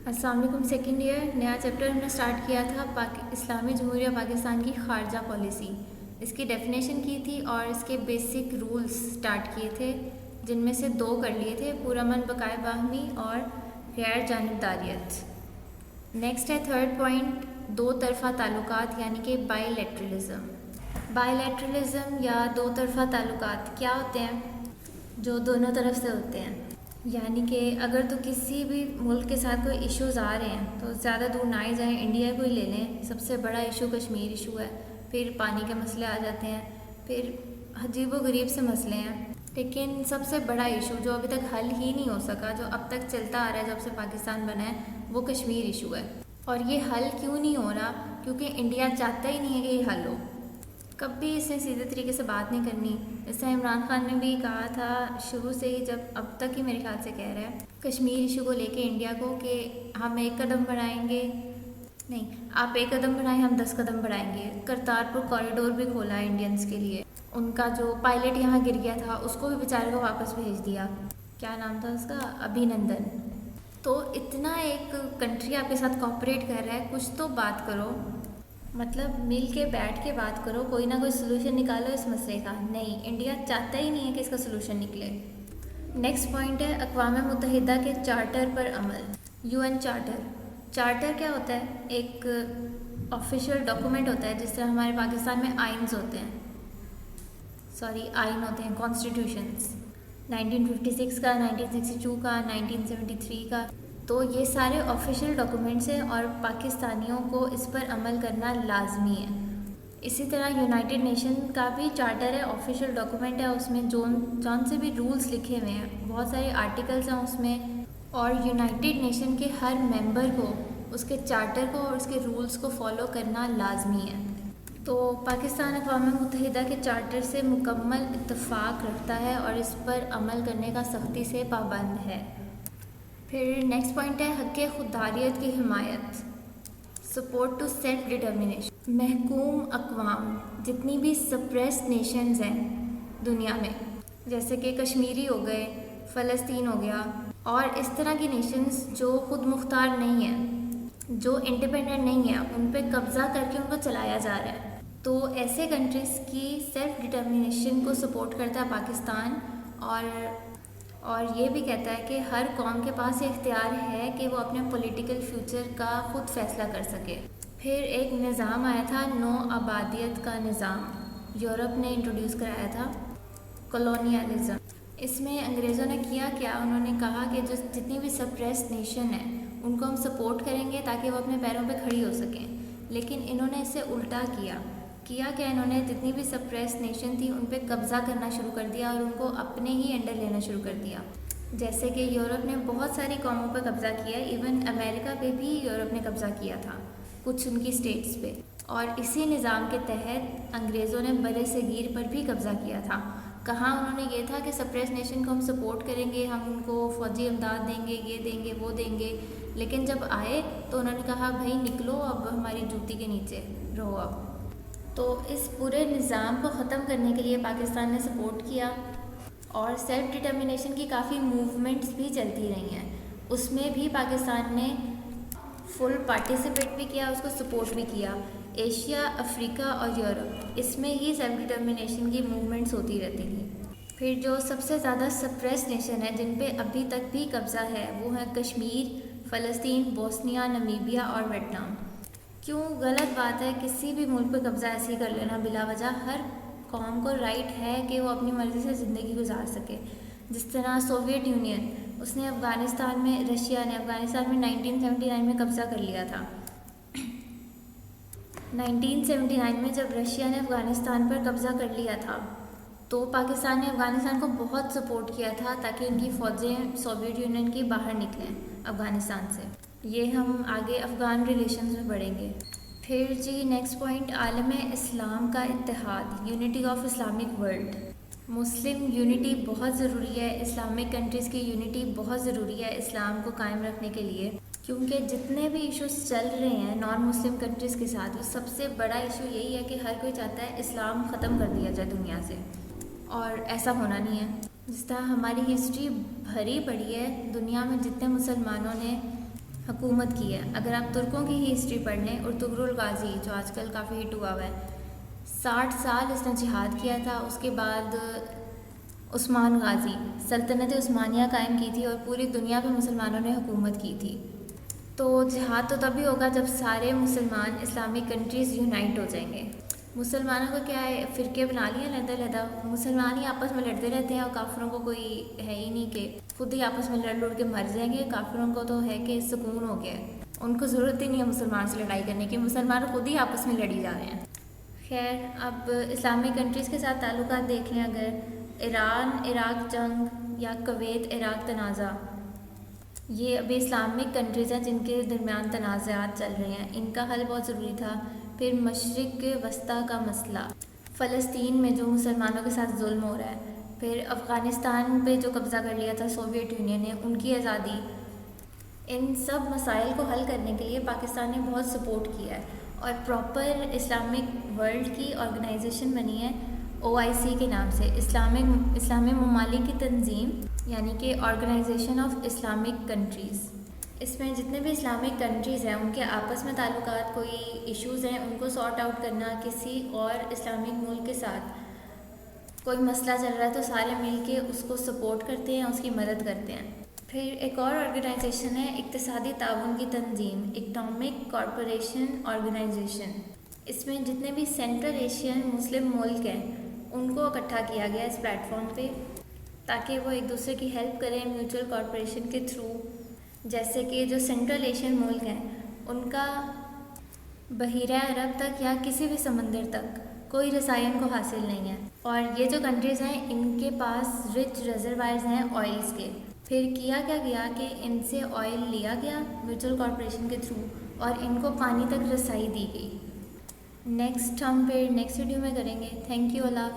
السلام علیکم. Second year نیا چیپٹر ہم نے اسٹارٹ کیا تھا اسلامی جمہوریہ پاکستان کی خارجہ پالیسی. اس کی ڈیفینیشن کی تھی اور اس کے بیسک رولز اسٹارٹ کیے تھے، جن میں سے 2 کر لیے تھے: پرامن بقائے باہمی اور غیر جانبداریت. نیکسٹ ہے تھرڈ پوائنٹ، 2 طرفہ تعلقات یعنی کہ بائی لیٹرلزم. بائی لیٹرلزم یا 2 طرفہ تعلقات کیا ہوتے ہیں؟ جو دونوں طرف سے ہوتے ہیں. یعنی کہ اگر تو کسی بھی ملک کے ساتھ کوئی ایشوز آ رہے ہیں تو زیادہ دور نہ ہی جائیں، انڈیا کو ہی لے لیں. سب سے بڑا ایشو کشمیر ایشو ہے، پھر پانی کے مسئلے آ جاتے ہیں، پھر عجیب و غریب سے مسئلے ہیں. لیکن سب سے بڑا ایشو جو ابھی تک حل ہی نہیں ہو سکا، جو اب تک چلتا آ رہا ہے جب سے پاکستان بنا ہے، وہ کشمیر ایشو ہے. اور یہ حل کیوں نہیں ہو رہا؟ کیونکہ انڈیا چاہتا ہی نہیں ہے کہ یہ حل ہو. کبھی اس نے سیدھے طریقے سے بات نہیں کرنی. اس سے عمران خان نے بھی کہا تھا شروع سے ہی، جب اب تک ہی میرے خیال سے کہہ رہا ہے کشمیر ایشو کو لے کے انڈیا کو، کہ ہم 1 قدم بڑھائیں گے. نہیں، آپ 1 قدم بڑھائیں، ہم 10 قدم بڑھائیں گے. کرتارپور کوریڈور بھی کھولا ہے انڈینس کے لیے. ان کا جو پائلٹ یہاں گر گیا تھا اس کو بھی بیچارے کو واپس بھیج دیا. کیا نام تھا اس کا؟ ابھینندن. تو اتنا ایک کنٹری آپ کے ساتھ کوآپریٹ کر رہا ہے، کچھ تو بات کرو. مطلب مل کے بیٹھ کے بات کرو، کوئی نہ کوئی سلوشن نکالو اس مسئلے کا. نہیں، انڈیا چاہتا ہی نہیں ہے کہ اس کا سلوشن نکلے. نیکسٹ پوائنٹ ہے اقوام متحدہ کے چارٹر پر عمل. UN charter. چارٹر کیا ہوتا ہے؟ ایک آفیشیل ڈاکومنٹ ہوتا ہے، جس طرح ہمارے پاکستان میں آئین ہوتے ہیں، کانسٹیٹیوشنز. 1956 کا، 1962 کا، 1973 کا. تو یہ سارے آفیشیل ڈاکومنٹس ہیں اور پاکستانیوں کو اس پر عمل کرنا لازمی ہے. اسی طرح یونائٹڈ نیشن کا بھی چارٹر ہے، آفیشیل ڈاکومنٹ ہے. اس میں جون سے بھی رولز لکھے ہوئے ہیں، بہت سارے آرٹیکلز ہیں اس میں. اور یونائٹڈ نیشن کے ہر ممبر کو اس کے چارٹر کو اور اس کے رولز کو فالو کرنا لازمی ہے. تو پاکستان اقوام متحدہ کے چارٹر سے مکمل اتفاق رکھتا ہے اور اس پر عمل کرنے کا سختی سے پابند ہے. پھر نیکسٹ پوائنٹ ہے حق خودداریت کی حمایت. Support to self determination. محکوم اقوام، جتنی بھی سپریسڈ نیشنز ہیں دنیا میں، جیسے کہ کشمیری ہو گئے، فلسطین ہو گیا، اور اس طرح کی نیشنز جو خود مختار نہیں ہیں، جو انڈیپینڈنٹ نہیں ہیں، ان پہ قبضہ کر کے ان کو چلایا جا رہا ہے. تو ایسے کنٹریز کی سیلف ڈٹرمنیشن کو سپورٹ کرتا ہے پاکستان، اور یہ بھی کہتا ہے کہ ہر قوم کے پاس یہ اختیار ہے کہ وہ اپنے پولیٹیکل فیوچر کا خود فیصلہ کر سکے. پھر ایک نظام آیا تھا نو آبادیت کا نظام، یورپ نے انٹروڈیوس کرایا تھا، کولونیلزم. اس میں انگریزوں نے کیا انہوں نے کہا کہ جو جتنی بھی سپریسڈ نیشن ہیں ان کو ہم سپورٹ کریں گے تاکہ وہ اپنے پیروں پہ کھڑی ہو سکیں. لیکن انہوں نے اس سے الٹا کیا کہ انہوں نے جتنی بھی سپریس نیشن تھی ان پہ قبضہ کرنا شروع کر دیا اور ان کو اپنے ہی انڈر لینا شروع کر دیا. جیسے کہ یورپ نے بہت ساری قوموں پہ قبضہ کیا، ایون امریکہ پہ بھی یورپ نے قبضہ کیا تھا، کچھ ان کی اسٹیٹس پہ. اور اسی نظام کے تحت انگریزوں نے بر صغیر پر بھی قبضہ کیا تھا. کہاں انہوں نے یہ تھا کہ سپریس نیشن کو ہم سپورٹ کریں گے، ہم ان کو فوجی امداد دیں گے، یہ دیں گے، وہ دیں گے. لیکن جب آئے تو انہوں نے کہا بھائی نکلو، اب ہماری جوتی کے نیچے رہو اب. تو اس پورے نظام کو ختم کرنے کے لیے پاکستان نے سپورٹ کیا، اور سیلف ڈٹرمنیشن کی کافی موومنٹس بھی چلتی رہی ہیں. اس میں بھی پاکستان نے فل پارٹیسپیٹ بھی کیا، اس کو سپورٹ بھی کیا. ایشیا، افریقہ اور یورپ، اس میں ہی سیلف ڈٹرمنیشن کی موومنٹس ہوتی رہتی تھیں. پھر جو سب سے زیادہ سپریس نیشن ہے جن پہ ابھی تک بھی قبضہ ہے، وہ ہے کشمیر، فلسطین، بوسنیا، نمیبیا اور ویتنام. کیوں غلط بات ہے کسی بھی ملک پہ قبضہ ایسے ہی کر لینا بلا وجہ؟ ہر قوم کو رائٹ ہے کہ وہ اپنی مرضی سے زندگی گزار سکے. جس طرح سوویت یونین، اس نے افغانستان میں، رشیا نے افغانستان میں 1979 میں قبضہ کر لیا تھا. 1979 میں جب رشیا نے افغانستان پر قبضہ کر لیا تھا تو پاکستان نے افغانستان کو بہت سپورٹ کیا تھا تاکہ ان کی فوجیں سوویت یونین کی باہر نکلیں افغانستان سے. یہ ہم آگے افغان ریلیشنز میں پڑھیں گے. پھر جی نیکسٹ پوائنٹ، عالم اسلام کا اتحاد، unity of Islamic world. Muslim unity بہت ضروری ہے، اسلامک کنٹریز کی یونٹی بہت ضروری ہے اسلام کو قائم رکھنے کے لیے. کیونکہ جتنے بھی ایشوز چل رہے ہیں نان مسلم کنٹریز کے ساتھ، وہ سب سے بڑا ایشو یہی ہے کہ ہر کوئی چاہتا ہے اسلام ختم کر دیا جائے دنیا سے، اور ایسا ہونا نہیں ہے. جس طرح ہماری ہسٹری بھری پڑی ہے، دنیا میں جتنے مسلمانوں نے حکومت کی ہے. اگر آپ ترکوں کی ہی ہسٹری پڑھ لیں، ارطغرل غازی جو آج کل کافی ہٹ ہوا ہے، 60 سال اس نے جہاد کیا تھا. اس کے بعد عثمان غازی سلطنت عثمانیہ قائم کی تھی اور پوری دنیا پہ مسلمانوں نے حکومت کی تھی. تو جہاد تو تبھی ہوگا جب سارے مسلمان اسلامک کنٹریز یونائٹ ہو جائیں گے. مسلمانوں کو کیا ہے، فرقے بنا لیے علیحدہ، مسلمان ہی آپس میں لڑتے رہتے ہیں اور کافروں کو کوئی ہے ہی نہیں کہ خود ہی آپس میں لڑ کے مر جائیں گے. کافروں کو تو ہے کہ سکون ہو گیا ہے، ان کو ضرورت ہی نہیں ہے مسلمان سے لڑائی کرنے کی، مسلمان خود ہی آپس میں لڑی جا رہے ہیں. خیر، اب اسلامک کنٹریز کے ساتھ تعلقات دیکھ لیں. اگر ایران عراق جنگ یا کویت عراق تنازع، یہ ابھی اسلامک کنٹریز ہیں جن کے درمیان تنازعات چل رہے ہیں، ان کا حل بہت ضروری تھا. پھر مشرق وسطیٰ کا مسئلہ، فلسطین میں جو مسلمانوں کے ساتھ ظلم ہو رہا ہے، پھر افغانستان پہ جو قبضہ کر لیا تھا سوویت یونین نے، ان کی آزادی. ان سب مسائل کو حل کرنے کے لیے پاکستان نے بہت سپورٹ کیا ہے اور پراپر اسلامک ورلڈ کی آرگنائزیشن بنی ہے OIC کے نام سے، اسلامی ممالک کی تنظیم، یعنی کہ آرگنائزیشن آف اسلامک کنٹریز. اس میں جتنے بھی اسلامک کنٹریز ہیں ان کے آپس میں تعلقات، کوئی ایشوز ہیں ان کو سارٹ آؤٹ کرنا، کسی اور اسلامک ملک کے ساتھ کوئی مسئلہ چل رہا ہے تو سارے مل کے اس کو سپورٹ کرتے ہیں، اس کی مدد کرتے ہیں. پھر ایک اور آرگنائزیشن ہے اقتصادی تعاون کی تنظیم، اکنامک کارپوریشن آرگنائزیشن. اس میں جتنے بھی سینٹرل ایشین مسلم ملک ہیں ان کو اکٹھا کیا گیا اس پلیٹ فارم پہ تاکہ وہ ایک دوسرے کی ہیلپ کریں میوچل کارپوریشن کے تھرو. جیسے کہ جو سینٹرل ایشین ملک ہیں ان کا بحیرہ عرب تک یا کسی بھی سمندر تک کوئی رسائی ان کو حاصل نہیں ہے، اور یہ جو کنٹریز ہیں ان کے پاس رچ ریزروائرز ہیں آئلس کے. پھر کیا گیا کہ ان سے آئل لیا گیا میوچل کارپوریشن کے تھرو اور ان کو پانی تک رسائی دی گئی. نیکسٹ ہم پھر نیکسٹ ویڈیو میں کریں گے. تھینک یو، اللہ حافظ.